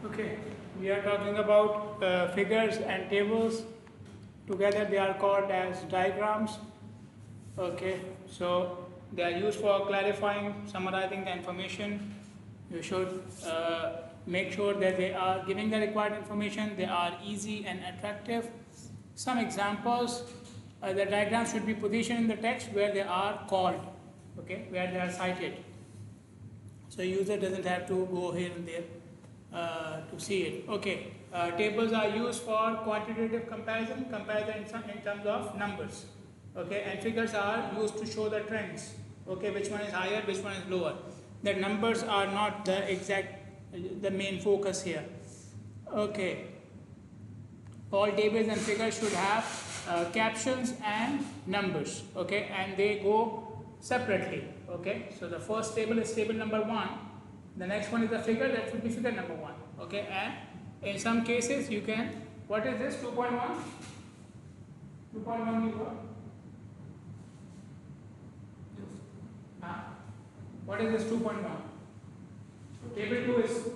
Okay, we are talking about figures and tables. Together they are called as diagrams. Okay, so they are used for clarifying, summarizing the information. You should make sure that they are giving the required information, they are easy and attractive. Some examples, the diagrams should be positioned in the text where they are called, okay, where they are cited. So user doesn't have to go here and there to see it. Okay, tables are used for quantitative comparison in terms of numbers. Okay, and figures are used to show the trends. Okay, which one is higher, which one is lower. The numbers are not the main focus here. Okay, all tables and figures should have captions and numbers. Okay, and they go separately. Okay, so the first table is table number 1. The next one is the figure, that should be figure number 1. Okay, and in some cases you can, what is this 2.1? 2.1 means what? What is this 2.1? Table 2 is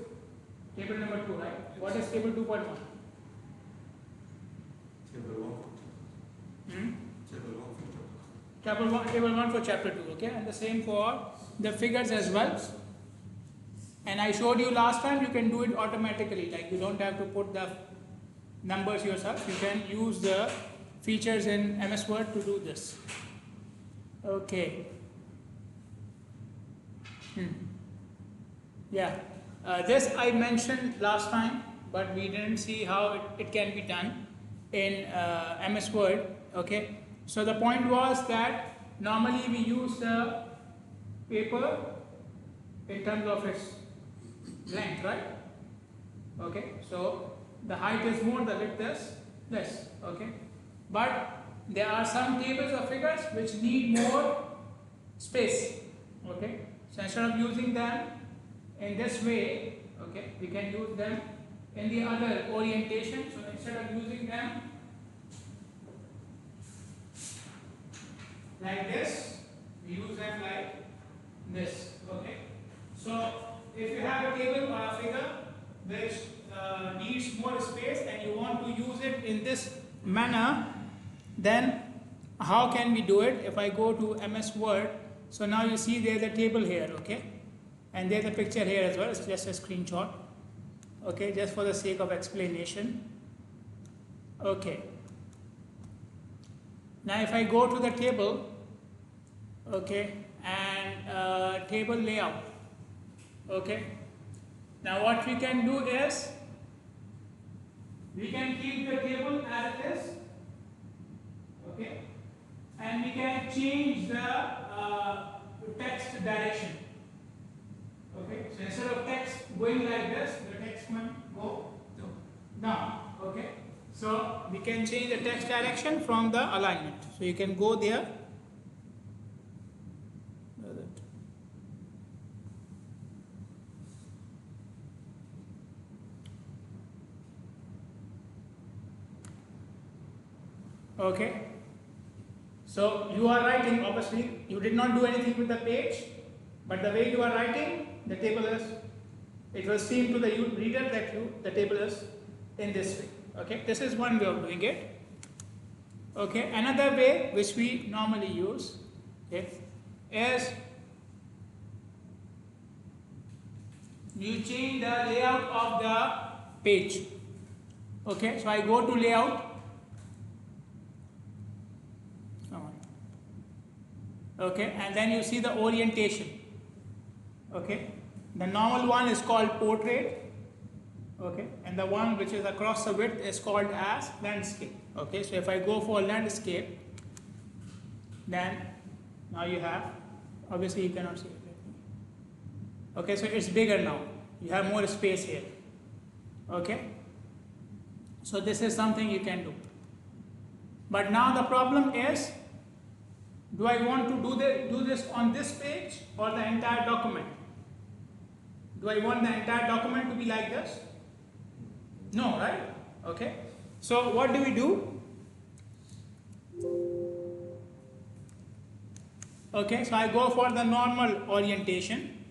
table number 2, right? What is table 2.1? Table 1 for chapter 2, okay, and the same for the figures as well. And I showed you last time you can do it automatically, like you don't have to put the numbers yourself, you can use the features in MS Word to do this. Okay. Yeah, this I mentioned last time, but we didn't see how it can be done in MS Word. Okay, so the point was that normally we use the paper in terms of its length, right? Okay, so the height is more, the width is less. Okay, but there are some tables or figures which need more space. Okay, so instead of using them in this way, okay, we can use them in the other orientation. So instead of using them like this, we use them like this. Okay, so if you have a table or a figure which needs more space and you want to use it in this manner, then how can we do it? If I go to MS Word, so now you see there's a table here, okay, and there's a picture here as well. It's just a screenshot, okay, just for the sake of explanation. Okay, now if I go to the table, okay, and table layout, okay, now what we can do is we can keep the table as it is, okay, and we can change the text direction. Okay, so instead of text going like this, the text can go down. Okay, so we can change the text direction from the alignment. So you can go there. Okay, so you are writing, obviously you did not do anything with the page, but the way you are writing, the table is, it will seem to the reader that the table is in this way. Okay, this is one way of doing it. Okay, another way which we normally use, okay, is you change the layout of the page. Okay, so I go to layout. Okay, and then you see the orientation. Okay, the normal one is called portrait. Okay, and the one which is across the width is called as landscape. Okay, so if I go for landscape, then now you have, obviously you cannot see it. Okay, so it's bigger now, you have more space here. Okay, so this is something you can do. But now the problem is, do I want to do this on this page or the entire document? Do I want the entire document to be like this? No, right? Okay. So what do we do? Okay, so I go for the normal orientation.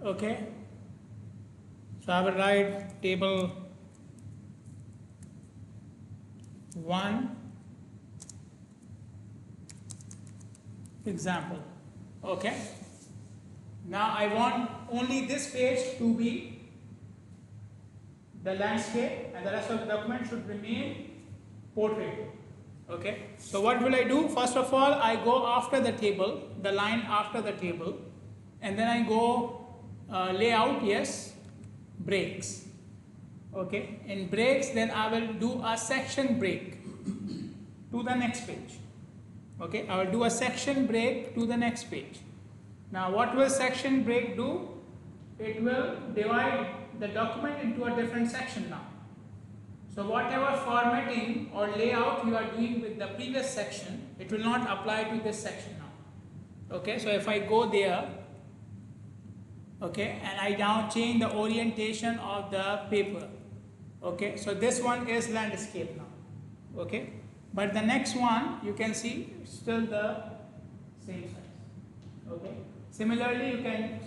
Okay, so I will write table 1 example. Okay, now I want only this page to be the landscape and the rest of the document should remain portrait. Okay, so what will I do? First of all, I go after the table, the line after the table, and then I go layout, yes, breaks. Okay, in breaks, then I will do a section break to the next page. Okay, I will do a section break to the next page. Now what will section break do? It will divide the document into a different section now. So whatever formatting or layout you are doing with the previous section, it will not apply to this section now. Okay, so if I go there, okay, and I now change the orientation of the paper. Okay, so this one is landscape now. Okay, but the next one you can see still the same size. Okay, similarly you can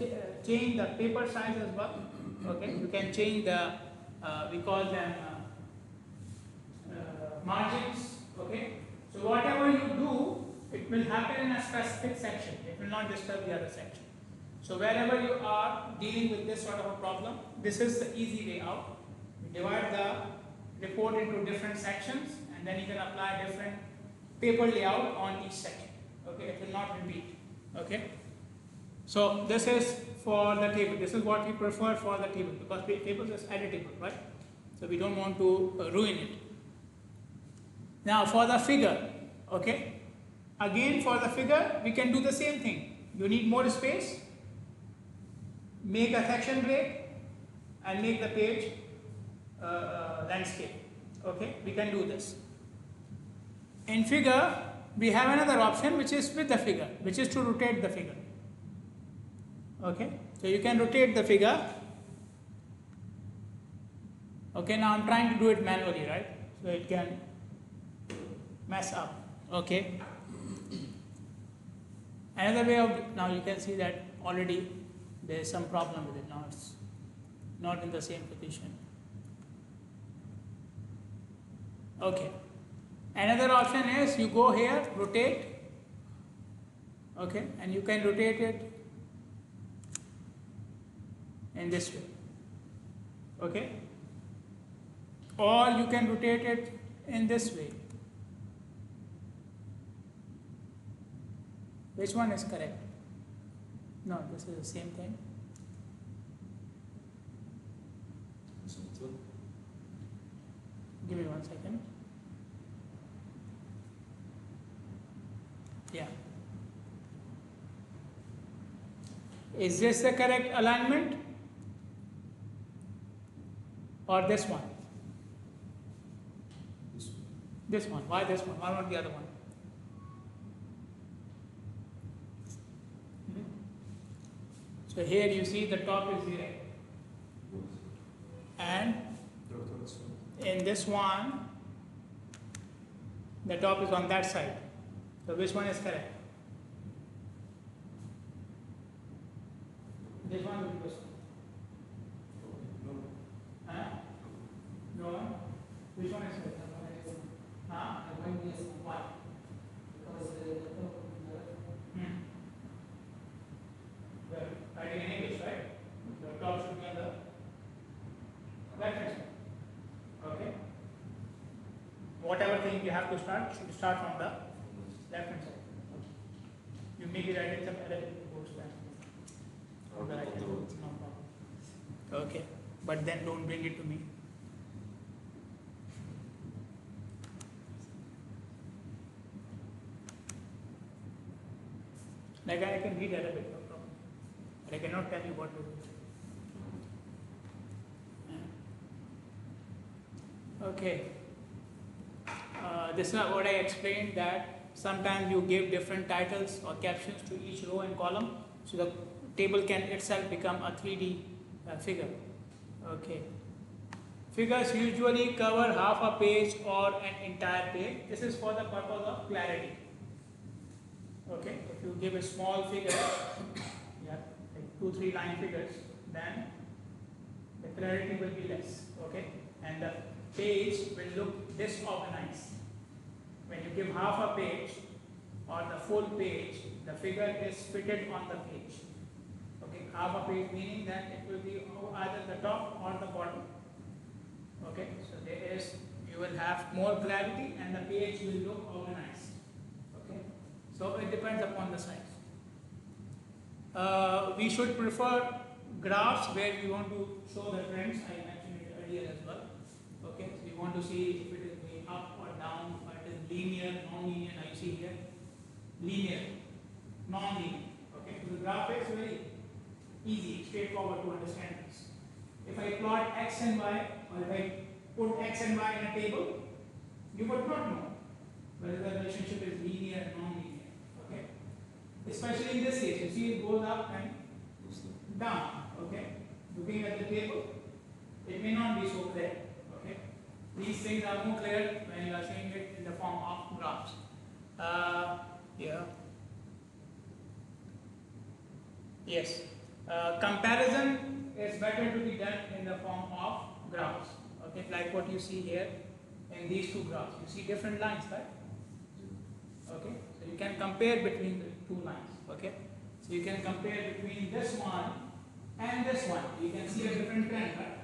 change the paper size as well. Okay, you can change the we call them margins. Okay, so whatever you do, it will happen in a specific section. It will not disturb the other section. So wherever you are dealing with this sort of a problem, this is the easy way out. You divide the report into different sections, and then you can apply different paper layout on each section. Okay, it will not repeat. Okay, so this is for the table. This is what we prefer for the table because tables is editable, right? So we don't want to ruin it. Now for the figure, okay, again for the figure we can do the same thing. You need more space, make a section break and make the page landscape. Okay, we can do this. In figure we have another option which is with the figure, which is to rotate the figure. Okay, so you can rotate the figure. Okay, now I'm trying to do it manually, right? So it can mess up. Okay, another way of, now you can see that already there is some problem with it. Now it's not in the same position. Okay, another option is you go here, rotate. Okay, and you can rotate it in this way. Okay, or you can rotate it in this way. Which one is correct? No, this is the same thing. Give me 1 second. Yeah. Is this the correct alignment? Or this one? This one. Why this one? Why not the other one? So here you see the top is here, and in this one the top is on that side. So which one is correct? This one will be this one. Huh? No one? Which one is correct? Huh? Why? Well, writing in English, right? The top should be on the left hand side. Okay? Whatever thing you have to start, should start from the left hand side. You may be writing some other course on the right hand side. No problem. Okay, but then don't bring it to me. Like I can read Arabic, no problem. But I cannot tell you what to do. Okay. This is what I explained, that sometimes you give different titles or captions to each row and column, so the table can itself become a 3D figure. Okay. Figures usually cover half a page or an entire page. This is for the purpose of clarity. Okay, if you give a small figure, yeah, like 2-3 line figures, then the clarity will be less, okay, and the page will look disorganized. When you give half a page or the full page, the figure is fitted on the page. Okay, half a page meaning that it will be either the top or the bottom. Okay, so you will have more clarity and the page will look organized. Okay, so it depends upon the size. We should prefer graphs where we want to show the trends. I mentioned it earlier as well. Okay, so we want to see if it is going up or down, or it is linear, non-linear. Now you see here, linear, non-linear. Okay, so the graph is very easy, straightforward to understand this. If I plot x and y, or if I put x and y in a table, you would not know whether the relationship is linear or non-linear. Okay, especially in this case, you see it goes up and down. Okay, looking at the table, it may not be so clear. Okay, these things are more clear when you are showing it in the form of graphs. Yeah. Yes. Comparison is better to be done in the form of graphs. Okay, like what you see here in these two graphs. You see different lines, right? Okay, so you can compare between the two lines. Okay, so you can compare between this one and this one. You can see a different trend, right?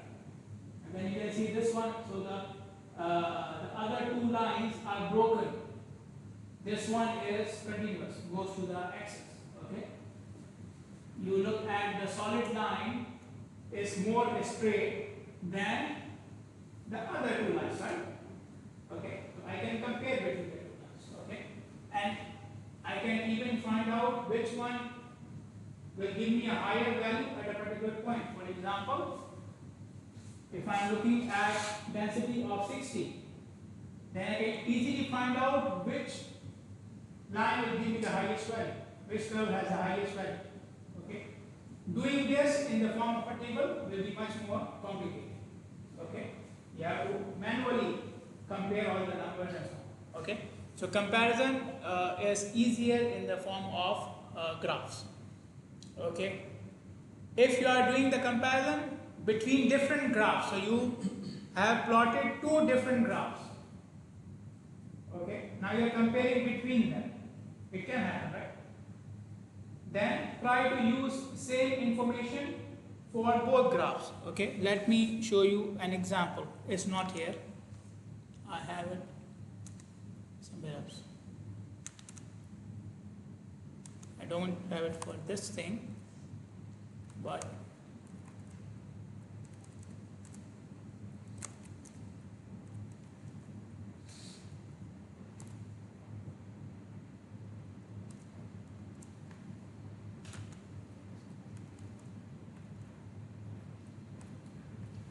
And then you can see this one. So the other two lines are broken. This one is continuous, goes to the axis. Okay. You look at the solid line is more straight than the other two lines, right? Okay, so I can compare between the two lines, okay? And I can even find out which one will give me a higher value at a particular point. For example, if I am looking at density of 60, then I can easily find out which line will give me the highest value, which curve has the highest value. Okay, doing this in the form of a table will be much more complicated. Okay, you have to manually compare all the numbers and so on. Okay, so comparison is easier in the form of graphs. Okay, if you are doing the comparison between different graphs, so you have plotted two different graphs. Okay, now you are comparing between them. It can happen, right? Then try to use same information for both graphs. Okay, let me show you an example. It's not here. I have it somewhere else. I don't have it for this thing, but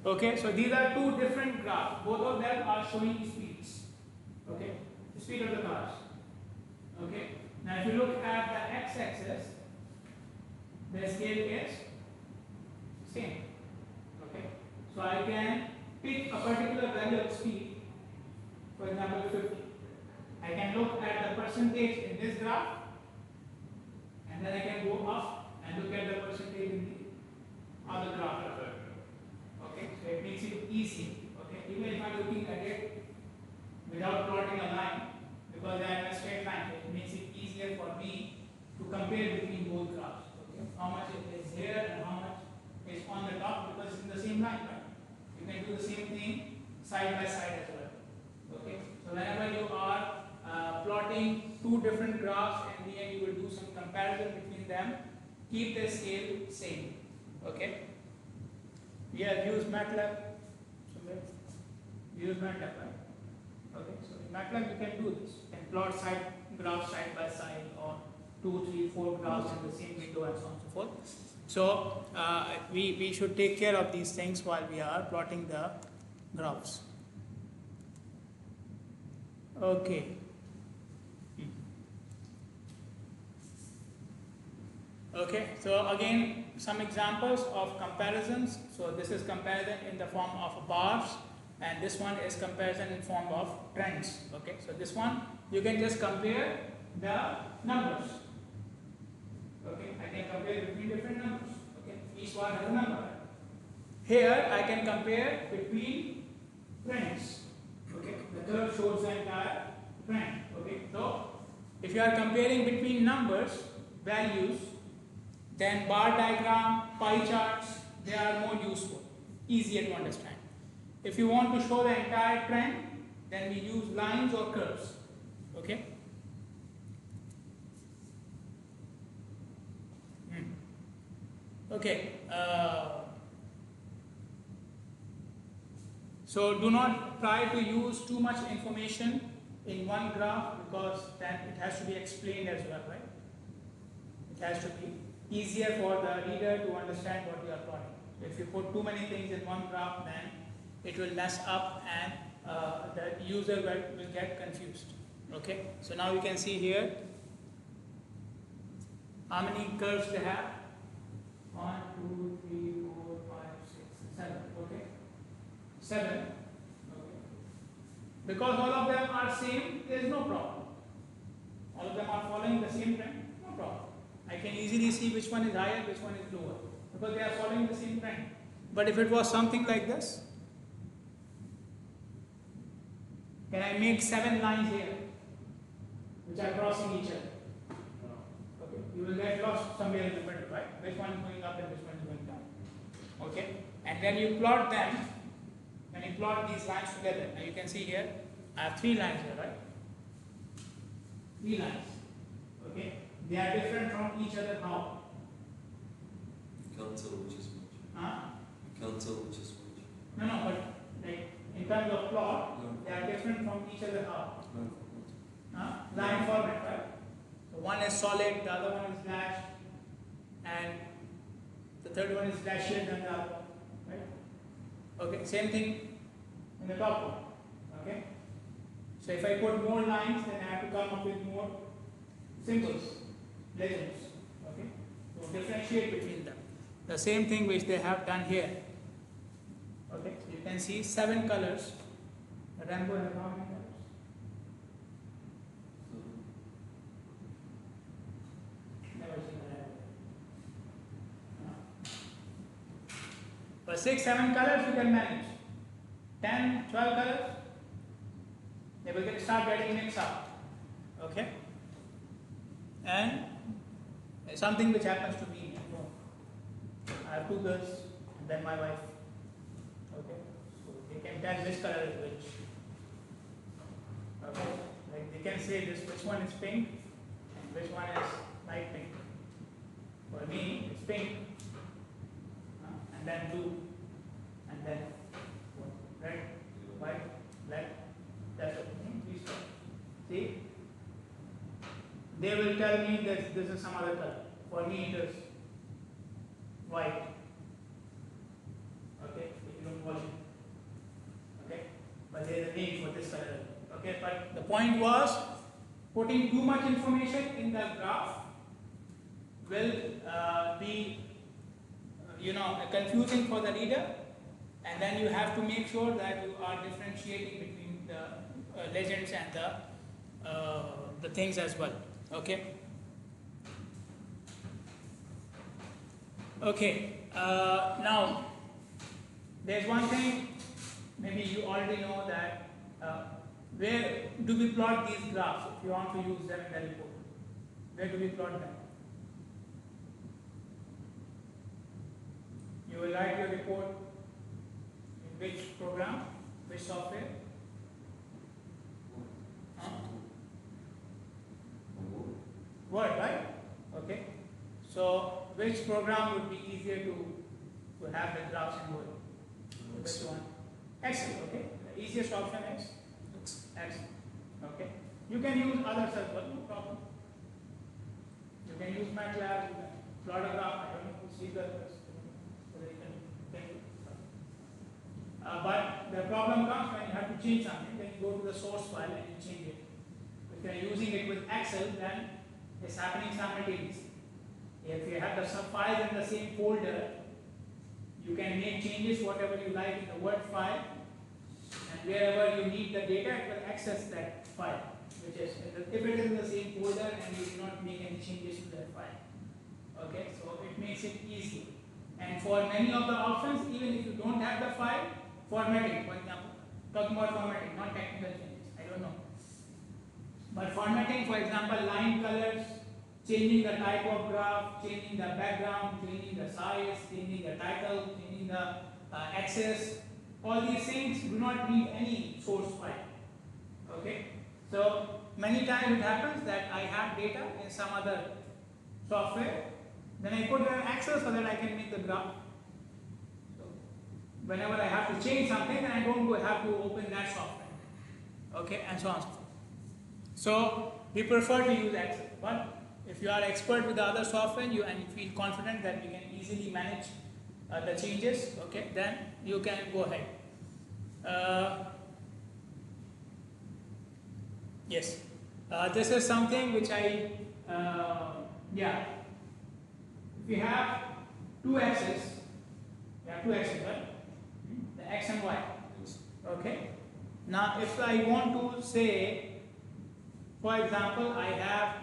okay, so these are two different graphs. Both of them are showing speeds. Okay, the speed of the cars. Okay, now if you look at the x-axis, the scale is same. Okay, so I can pick a particular value of speed, for example 50. I can look at the percentage in this graph, and then I can go up and look at the percentage in the other graph. Okay, so it makes it easy. Okay, even if I'm looking at it without plotting a line, because I have a straight line, it makes it easier for me to compare between both graphs. Okay, how much is here and how much is on the top, because it's in the same line, right? You can do the same thing side by side as well. Okay, so whenever you are plotting two different graphs and then you will do some comparison between them, keep the scale same. Okay. We have used MATLAB. We use MATLAB, right? Okay, so in MATLAB you can do this. You can plot graphs side by side, or 2, 3, 4 graphs in the same window and so on and so forth. So we should take care of these things while we are plotting the graphs. Okay. Okay, so again some examples of comparisons. So this is comparison in the form of bars, and this one is comparison in form of trends. Okay, so this one you can just compare the numbers. Okay, I can compare between different numbers. Okay, each one has a number. Here I can compare between trends. Okay, the curve shows the entire trend. Okay, so if you are comparing between numbers, values, then bar diagram, pie charts, they are more useful, easier to understand. If you want to show the entire trend, then we use lines or curves. Okay. Okay. So do not try to use too much information in one graph, because then it has to be explained as well, right? It has to be easier for the reader to understand what you are plotting. If you put too many things in one graph, then it will mess up and the user will get confused. Okay, so now you can see here how many curves they have. 1, 2, 3, 4, 5, 6, 7. Okay, 7. Okay. Because all of them are same, there is no problem. All of them are following the same trend, no problem. I can easily see which one is higher, which one is lower, because they are following the same trend. But if it was something like this, can I make 7 lines here which are crossing each other? Okay, you will get lost somewhere in the middle, right? Which one is going up and which one is going down? Okay, and then you plot them. When you plot these lines together, now you can see here, I have 3 lines here, right? 3 lines. Okay, they are different from each other. How? You can't tell which is which. Huh? You can't tell which is which. No, but like in terms of plot, they are different from each other. How? Line format, right? So one is solid, the other one is dashed, and the third one is dashed than the other one, right? Okay, same thing in the top one. Okay, so if I put more lines, then I have to come up with more symbols, legends. Okay, so differentiate between them. The same thing which they have done here. Okay, so you can see 7 colors. The rainbow has how many colors? Never seen a rainbow. But 6, 7 colors you can manage. 10, 12 colors, they will start getting mixed up. Okay? And something which happens to me at home. I have 2 girls and then my wife. Okay? So they can tell which color is which. Okay? Like they can say this, which one is pink and which one is light pink. For me, it's pink. And then blue. And then red, white, black. That's it. Please stop. See? They will tell me that this is some other color. For me, it is white. Okay? If you don't watch it. Okay? But there is a name for this color. Okay? But the point was, putting too much information in the graph will be confusing for the reader, and then you have to make sure that you are differentiating between the legends and the things as well. Okay. Okay. Now there's one thing maybe you already know, that where do we plot these graphs if you want to use them in the report? Where do we plot them? You will write your report in which program, which software? Word, right? Okay. So which program would be easier to have the graphs in Word? Which one? Excel, okay. The easiest option is Excel. Okay. You can use others as well, no problem. You can use MATLAB, you can plot a graph, I don't know, see the but the problem comes when you have to change something, then you go to the source file and you change it. If you are using it with Excel, then it's happening simultaneously. If you have the files in the same folder, you can make changes whatever you like in the Word file, and wherever you need the data, it will access that file. Which is, if it is in the same folder and you do not make any changes to that file. Okay, so it makes it easy. And for many of the options, even if you don't have the file, formatting, for example, talking about formatting, not technical changes, I don't know. But formatting, for example, line colors, changing the type of graph, changing the background, changing the size, changing the title, changing the axis, all these things do not need any source file. Okay? So many times it happens that I have data in some other software, then I put an access so that I can make the graph. So whenever I have to change something, then I don't have to open that software. Okay, and so on and so forth. So we prefer to use Excel, but if you are expert with the other software and you feel confident that you can easily manage the changes, okay, then you can go ahead. Yes, this is something which yeah. If we have two axes, right? The x and y. Okay. Now, if I want to say, for example, I have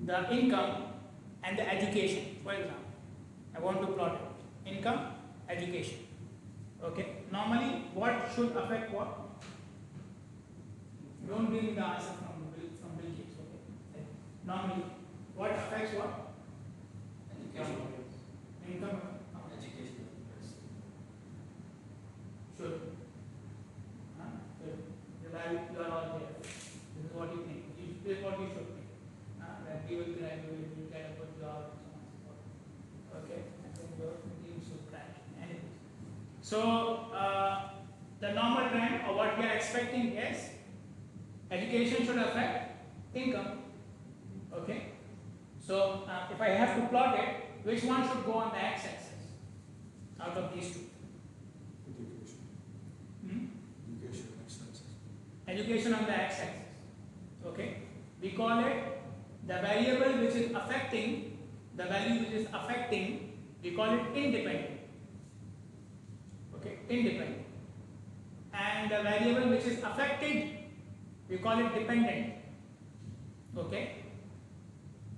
the income and the education. For example, I want to plot it. Income, education. Okay. Normally, what should affect what? Don't give me the answer from Bill Gates. Okay. Normally, what affects what? Education. Income. Education. Should. You are all there. This is what you think. This is what you should think. That you will graduate, you will get a good job, and so on and so forth. Okay? And then your dreams should crash. Anyways. So, the normal trend or what we are expecting is education should affect income. Okay? So, if I have to plot it, which one should go on the x-axis out of these two? Education. Education, x-axis. Education on the x-axis. Okay? We call it the variable which is affecting, the value which is affecting, we call it independent. Okay? Independent. And the variable which is affected, we call it dependent. Okay?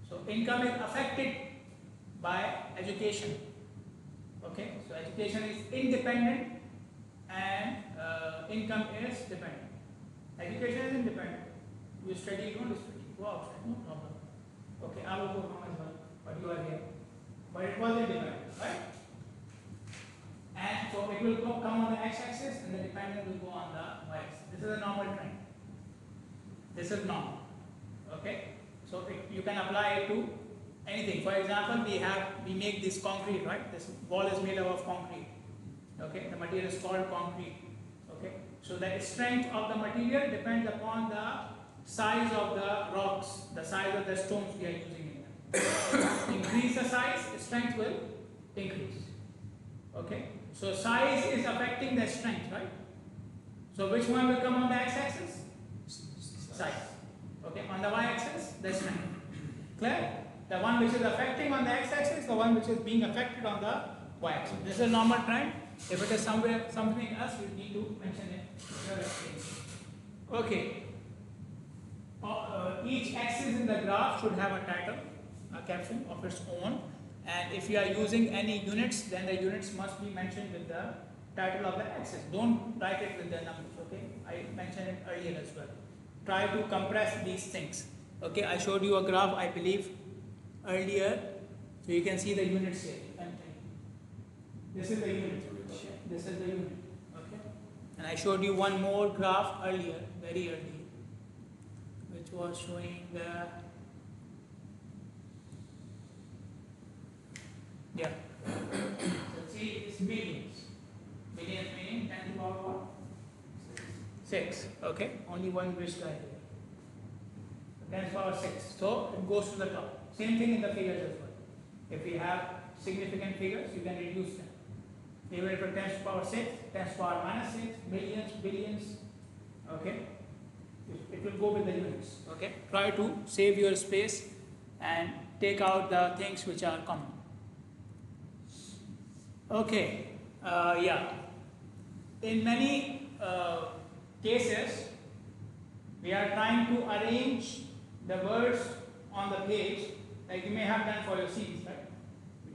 So income is affected by education. Okay? So education is independent and income is dependent. Education is independent. You study, you don't study. Go outside, no problem. Okay, I will go home as well, but you are here. But it was independent, right? And so it will come on the x-axis and the dependent will go on the y-axis. This is a normal trend. This is normal. Okay? So you can apply it to anything. For example, we make this concrete, right? This wall is made up of concrete. Okay? The material is called concrete. Okay? So the strength of the material depends upon the size of the rocks, the size of the stones we are using in them. Increase the size, strength will increase. Okay? So size is affecting the strength, right? So which one will come on the x-axis? Size. Okay, on the y-axis, the strength. Clear? The one which is affecting on the x-axis, the one which is being affected on the y-axis. This is a normal trend. If it is something else, you need to mention it. Okay. Each axis in the graph should have a title, a caption of its own. And if you are using any units, then the units must be mentioned with the title of the axis. Don't write it with the numbers, okay? I mentioned it earlier as well. Try to compress these things. Okay, I showed you a graph, I believe, earlier. So you can see the units here. This is the unit. Okay. This is the unit. Okay. And I showed you one more graph earlier, very early, which was showing the So see, it's billions. Billions meaning 10 to the power what? 6. Okay. Only one rich guy here. 10 to the power 6. So it goes to the top. Same thing in the figures as well. If we have significant figures, you can reduce them. Even if it 10 to the power 6, 10 to the power minus 6, millions, billions. Okay. It will go with the units. Okay. Try to save your space and take out the things which are common. Okay, yeah. In many cases, we are trying to arrange the words on the page, like you may have done for your series, right?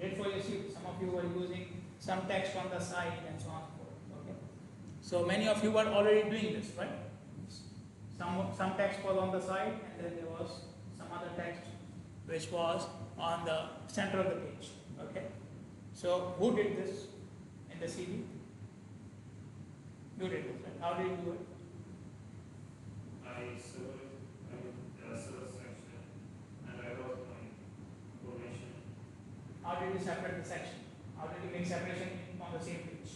You did for your CV. Some of you were using some text on the side and so on and so forth. Okay. So many of you were already doing this, right? Some text was on the side, and then there was some other text which was on the center of the page. Okay. So who did this in the CV? You did it, right? How did you do it? I select section and I wrote my information. How did you separate the section? How did you make separation on the same page?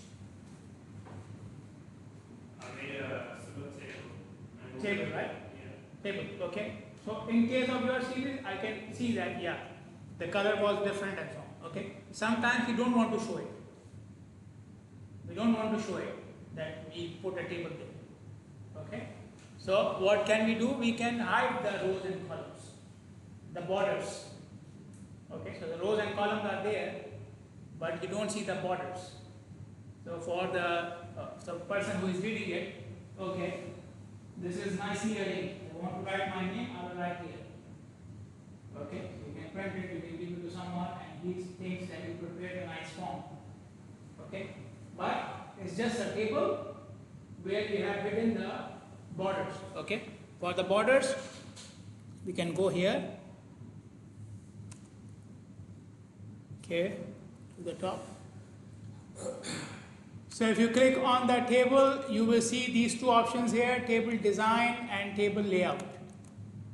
I made a separate table. And Table, right? Yeah. Table, okay. So in case of your series, I can see that, yeah, the color was different and so on, okay. Sometimes we don't want to show it. We don't want to show it that we put a table there, okay. So what can we do? We can hide the rows and columns, the borders, okay. So the rows and columns are there, but you don't see the borders. So for the person who is reading it, okay, this is nicely arranged. I want to write my name, I will write here. Okay, so you can print it, you can give it to someone, and he thinks that you prepared a nice form. Okay, but it's just a table where we have hidden the borders. Okay, for the borders, we can go here. Okay, to the top. So if you click on the table, you will see these two options here, table design and table layout.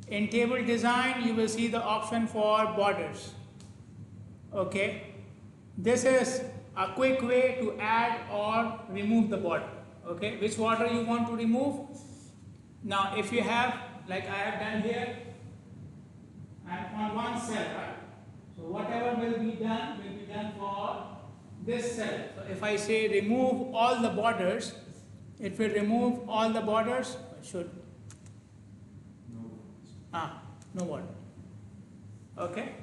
In table design, you will see the option for borders. Okay, this is a quick way to add or remove the border. Okay, which border you want to remove? Now if you have, like I have done here, I'm on one cell, right? So whatever will be done for this cell. So if I say remove all the borders, it will remove all the borders. Should no border. Okay,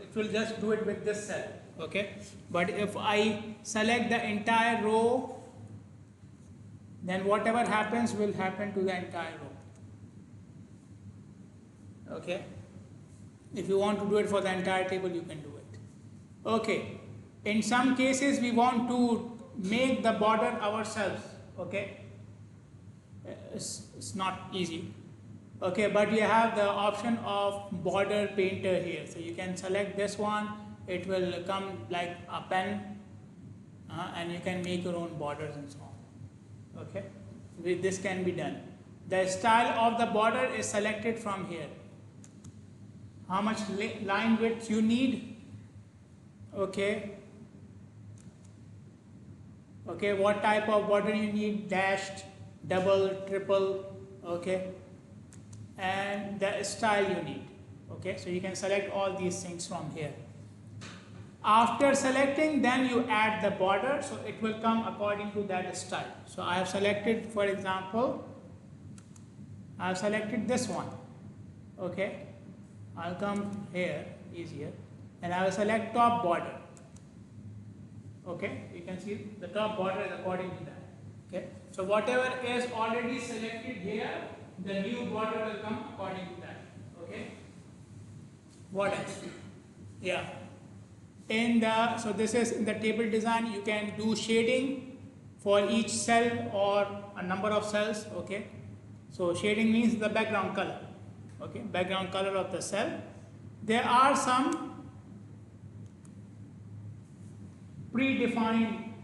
it will just do it with this cell. Okay, but if I select the entire row, then whatever happens will happen to the entire row. Okay, if you want to do it for the entire table, you can do it. Okay, in some cases we want to make the border ourselves. Okay, it's not easy. Okay, but you have the option of border painter here. So you can select this one. It will come like a pen, and you can make your own borders and so on. Okay, this can be done. The style of the border is selected from here. How much line width you need? Okay. Okay, what type of border you need? Dashed, double, triple. Okay, and the style you need. Okay, so you can select all these things from here. After selecting, then you add the border, so it will come according to that style. So I have selected, for example, I have selected this one. Okay, I'll come here, easier, and I will select top border. Okay, you can see the top border is according to that. Okay, so whatever is already selected here, the new border will come according to that. Okay, what else? Yeah. So this is in the table design. You can do shading for each cell or a number of cells. Okay, so shading means the background color. Okay, background color of the cell. There are some predefined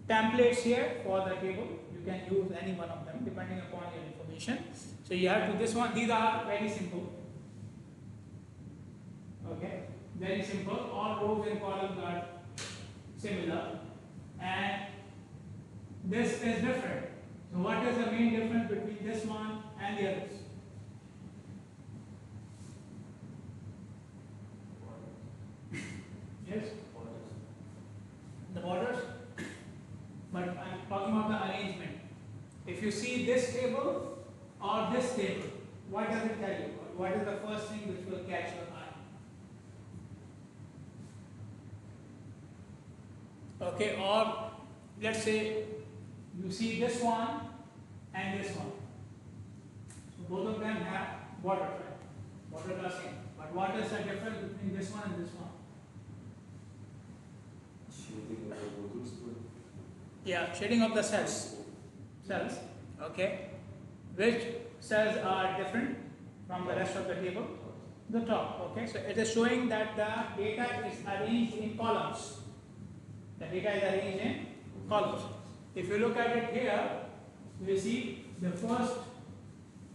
templates here for the table. You can use any one of them depending upon your information. So you have to this one. These are very simple. Okay, very simple. All rows and columns are similar, and this is different. So what is the main difference between this one and the others? Yes, the borders. But I'm talking about the arrangement. If you see this table or this table, what does it tell you? What is the first thing which will catch your eye? Okay, or let's say you see this one and this one. So both of them have borders, right? Borders are same. But what is the difference between this one and this one? Yeah, shading of the cells. Okay. Which cells are different from the rest of the table? The top. Okay. So it is showing that the data is arranged in columns. The data is arranged in columns. If you look at it here, you see the first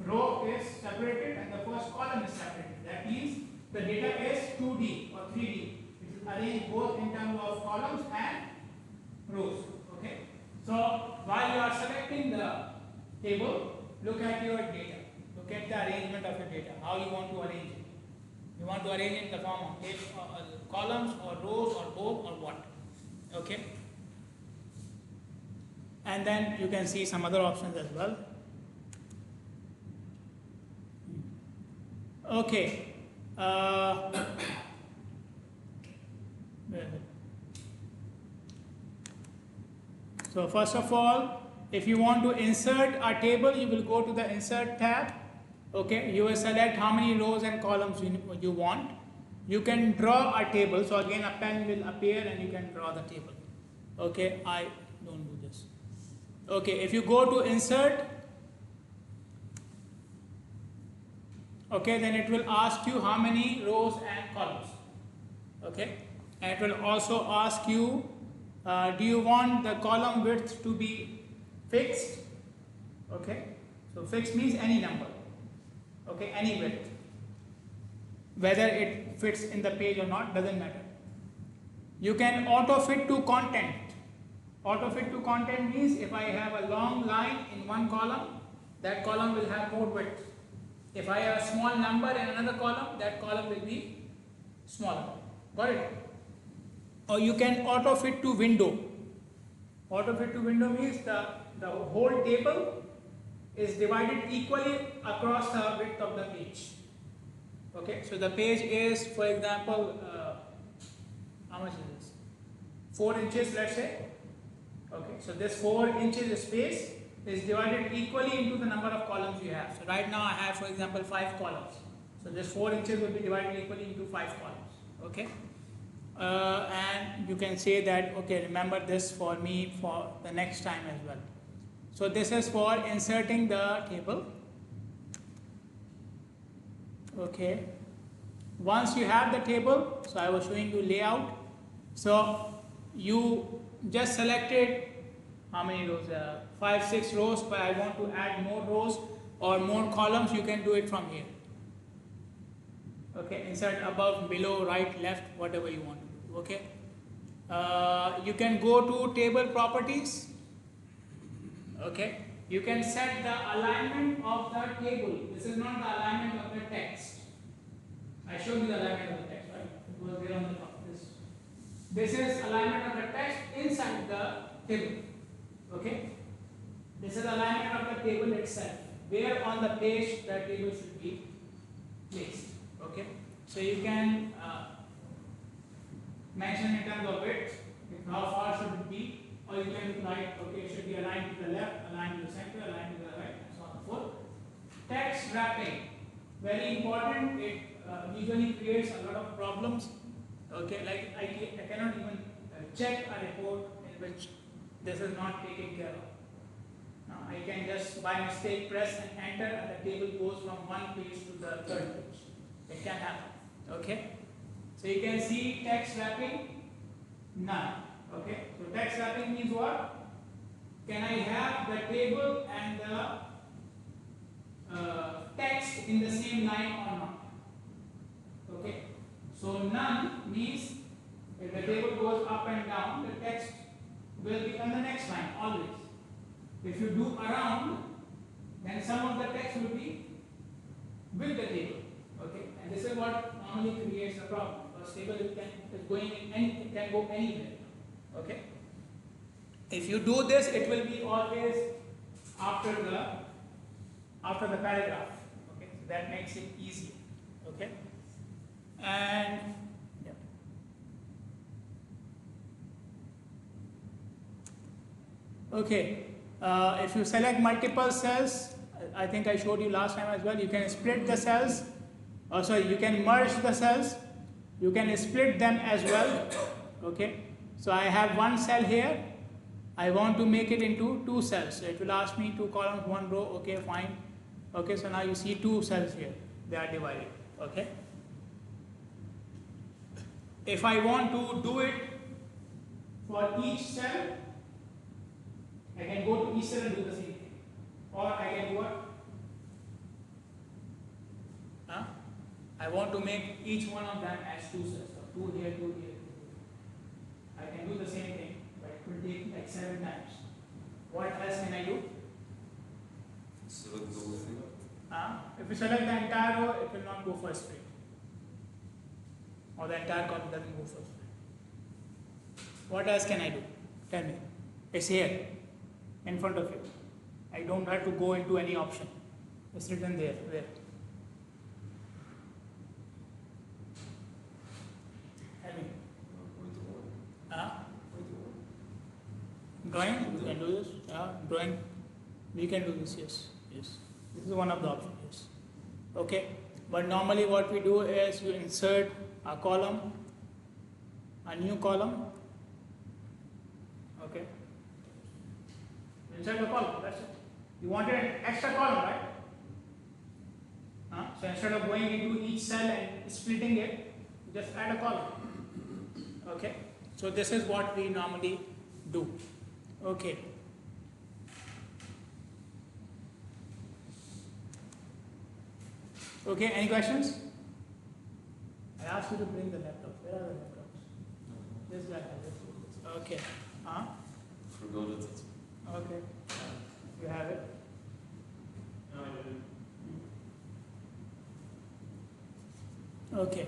row is separated and the first column is separated. That means the data is 2D or 3D. It is arranged both in terms of columns and rows. Okay. So while you are selecting the table, look at your data. Look at the arrangement of your data. How you want to arrange it. You want to arrange it in the form of columns or rows or both or what. Okay. And then you can see some other options as well. Okay. So first of all, if you want to insert a table, you will go to the insert tab. Okay, you will select how many rows and columns you want. You can draw a table. So again, a pen will appear and you can draw the table. Okay, I don't do this. Okay, if you go to insert, okay, then it will ask you how many rows and columns. Okay, and it will also ask you, do you want the column width to be fixed? Okay, so fixed means any number. Okay, any width. Whether it fits in the page or not doesn't matter. You can auto fit to content. Auto fit to content means if I have a long line in one column, that column will have more width. If I have a small number in another column, that column will be smaller. Got it? Or you can auto fit to window. Auto fit to window means the whole table is divided equally across the width of the page. Okay, so the page is, for example, how much is this? 4 inches, let's say. Okay, so this 4 inches space is divided equally into the number of columns you have. So right now I have, for example, 5 columns. So this 4 inches will be divided equally into 5 columns. Okay, and you can say that, okay, remember this for me for the next time as well. So this is for inserting the table. Okay, once you have the table, so I was showing you layout. So you just selected how many rows? 5, 6 rows, but I want to add more rows or more columns. You can do it from here. Okay, insert above, below, right, left, whatever you want to do. Okay, you can go to table properties. Okay, you can set the alignment of the table. This is not the alignment of the text. I showed you the alignment of the text, right? It was there on the top. This is alignment of the text inside the table. Okay, this is alignment of the table itself. Where on the page the table should be placed. Okay, so you can mention in terms of width, how far should it be, or you can write, okay, it should be aligned to the left, aligned to the center, aligned to the right, and so on and so forth. Text wrapping, very important. It usually creates a lot of problems. Okay, like I cannot even check a report in which this is not taken care of. Now I can just by mistake press and enter and the table goes from one page to the third page. It can happen. Okay, so you can see text wrapping, none. Okay, so text wrapping means what? Can I have the table and the text in the same line or not? Okay, so none means if the table goes up and down, the text will be on the next line always. If you do around, then some of the text will be with the table. Okay, and this is what normally creates a problem because table it can go anywhere. Okay, if you do this, it will be always after the paragraph. Okay, so that makes it easy. Okay, and yeah. Okay, if you select multiple cells, I think I showed you last time as well, you can split the cells, you can merge the cells, you can split them as well. Okay, so I have one cell here I want to make it into two cells. So it will ask me two columns, one row. Okay, fine. Okay, so now you see two cells here. They are divided. Okay. If I want to do it for each cell, I can go to each cell and do the same thing. Or I can do what? I want to make each one of them as two cells. So two here, two here, two here. I can do the same thing, but it will take like 7 times. What else can I do? Select the whole thing. If you select the entire row, it will not go first straight. Or the entire column doesn't go first straight. What else can I do? Tell me. It's here, in front of you. I don't have to go into any option. It's written there. Where? Tell me. Drawing? You can do this. Drawing. We can do this. Yes. Yes. This is one of the options. Yes. Okay. But normally what we do is we insert a column, a new column. Okay. Insert the column. That's it. You wanted an extra column, right? So instead of going into each cell and splitting it, just add a column. Okay. So this is what we normally do. Okay. Okay, any questions? I asked you to bring the laptops. Where are the laptops? This guy has it. Okay. Forgot it. Okay. You have it? No, I didn't. Okay.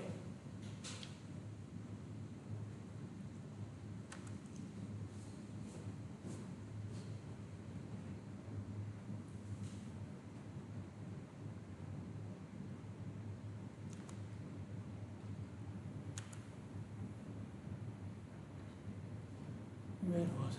Where was I?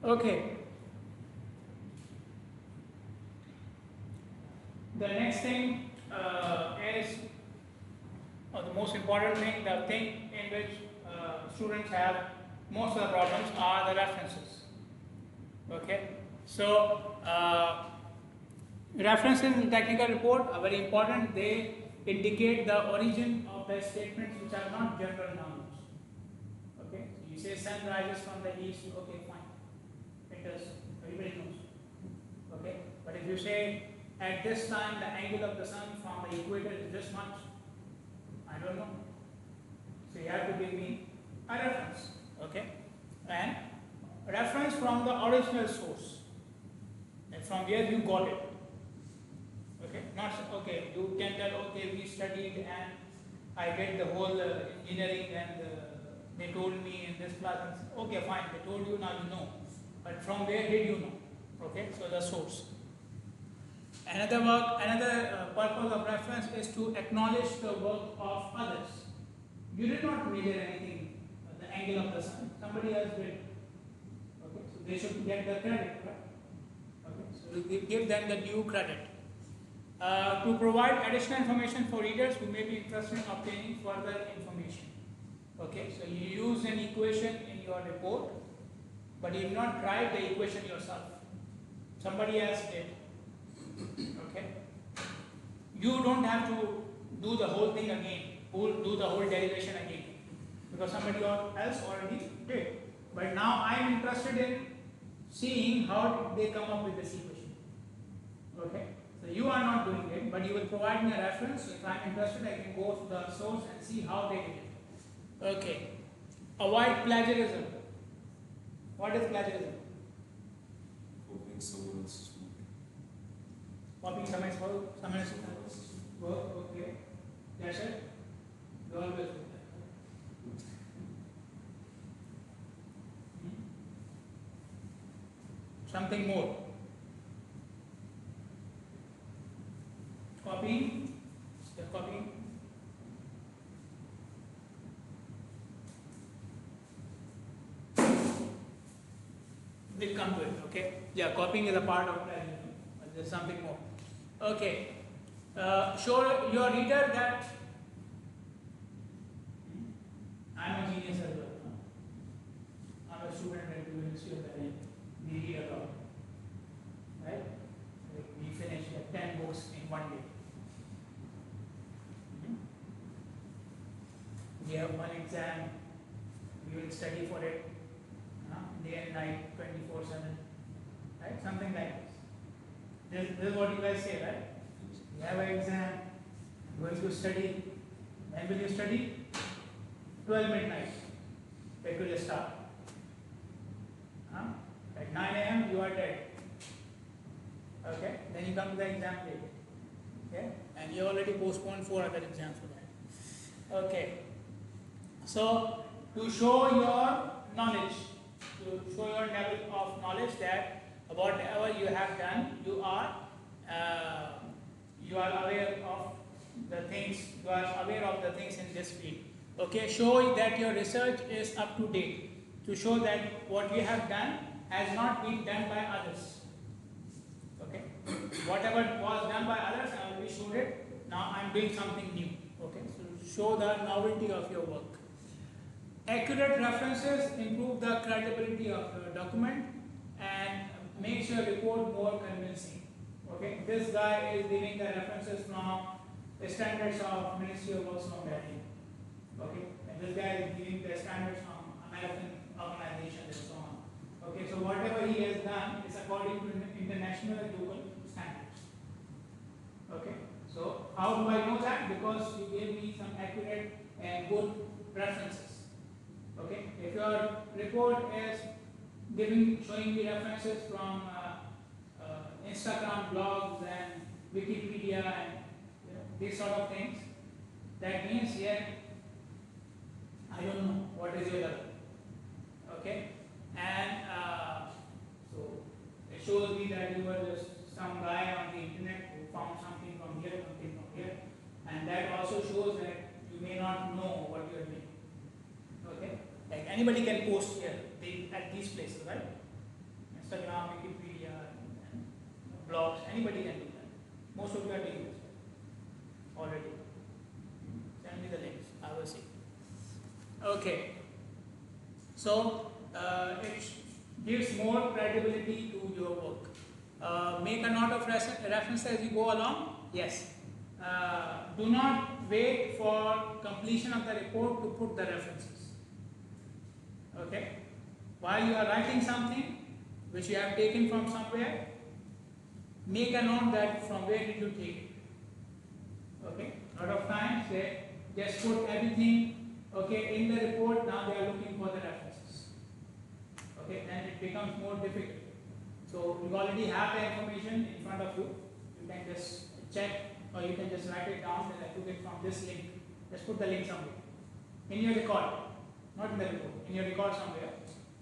Okay. The next thing is, or the most important thing, the thing in which students have most of the problems are the references. Okay. So, references in the technical report are very important. They indicate the origin of the statements which are not general nouns. Okay. So you say sun rises from the east. Okay, fine. It does. Everybody knows. Okay. But if you say at this time the angle of the sun from the equator is this much, I don't know. So you have to give me a reference. Okay. And reference from the original source. And from where you got it. Okay. Not okay. You can tell okay we studied and I did the whole engineering and they told me in this class. Okay, fine. They told you, now you know. But from where did you know? Okay, so the source. Another purpose of reference is to acknowledge the work of others. You did not measure anything, the angle of the sun. Somebody else did. Okay, so they should get the credit, right? Okay, so we give them the due credit. To provide additional information for readers who may be interested in obtaining further information. Okay, so you use an equation in your report, but you do not write the equation yourself. Somebody else did. Okay. You don't have to do the whole thing again, do the whole derivation again, because somebody else already did. But now I am interested in seeing how they come up with this equation. Okay. So you are not doing it, but you will provide me a reference. So if I am interested, I can go to the source and see how they did it. Okay. Avoid plagiarism. What is plagiarism? Copying someone else's work. Copying someone else's work. Okay. That's it. You always do that. something more. Copying, still copying. We'll come to it, okay? Yeah, copying is a part of plagiarism, but there's something more. Okay, show your reader that I'm a genius as well. I'm a student at the University of Bahrain. We read a lot, right? We finish like 10 books in one day. We have one exam, we will study for it day and night, 24/7, right? Something like this. This is what you guys say, right? You have an exam, going to study. When will you study? 12 midnight. Where will you start? At 9 a.m. you are dead. Okay? Then you come to the exam date. Okay? And you already postponed 4 other exams for that. Okay. So, to show your knowledge, to show your level of knowledge that whatever you have done, you are aware of the things, you are aware of the things in this field. Okay, show that your research is up to date, to show that what you have done has not been done by others. Okay, whatever was done by others, I already showed it. Now I am doing something new. Okay, so show the novelty of your work. Accurate references improve the credibility of your document and makes your report more convincing. Okay, this guy is giving the references from the standards of Ministry of Works of Bahrain. Okay, and this guy is giving the standards from American organizations and so on. Okay, so whatever he has done is according to international and local standards. Okay, so how do I know that? Because you gave me some accurate and good references. Okay, if your report is showing me references from Instagram blogs and Wikipedia and these sort of things, that means here I don't know what is your level. Okay, and so it shows me that you were just some guy on the internet who found something from here, and that also shows that you may not know what you are doing. Okay, like anybody can post here at these places, right? Instagram, Wikipedia, and blogs, anybody can do that. Most of you are doing this already. Send me the links, I will see. Okay, so it gives more credibility to your work. Make a note of reference as you go along. Yes. Do not wait for completion of the report to put the references. Okay. While you are writing something which you have taken from somewhere, make a note that from where did you take it. Okay. A lot of times they just put everything in the report. Now they are looking for the references. Okay, and it becomes more difficult. So you already have the information in front of you. You can just check, or you can just write it down that I took it from this link. Just put the link somewhere in your record, not in the report, in your record somewhere.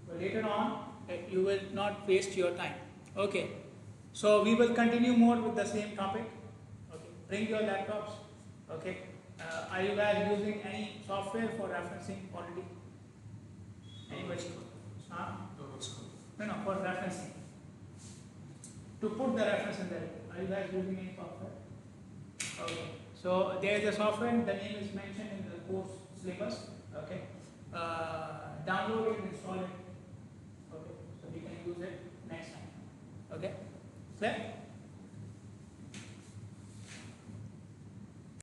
But later on, you will not waste your time. Okay, so we will continue more with the same topic. Okay, bring your laptops. Okay, are you guys using any software for referencing already? Anybody? Huh? No, for referencing. To put the reference in there, are you guys using any software? Okay, so there is a software, the name is mentioned in the course syllabus. Okay, download it, install it. Okay, so we can use it next time. Okay, clear?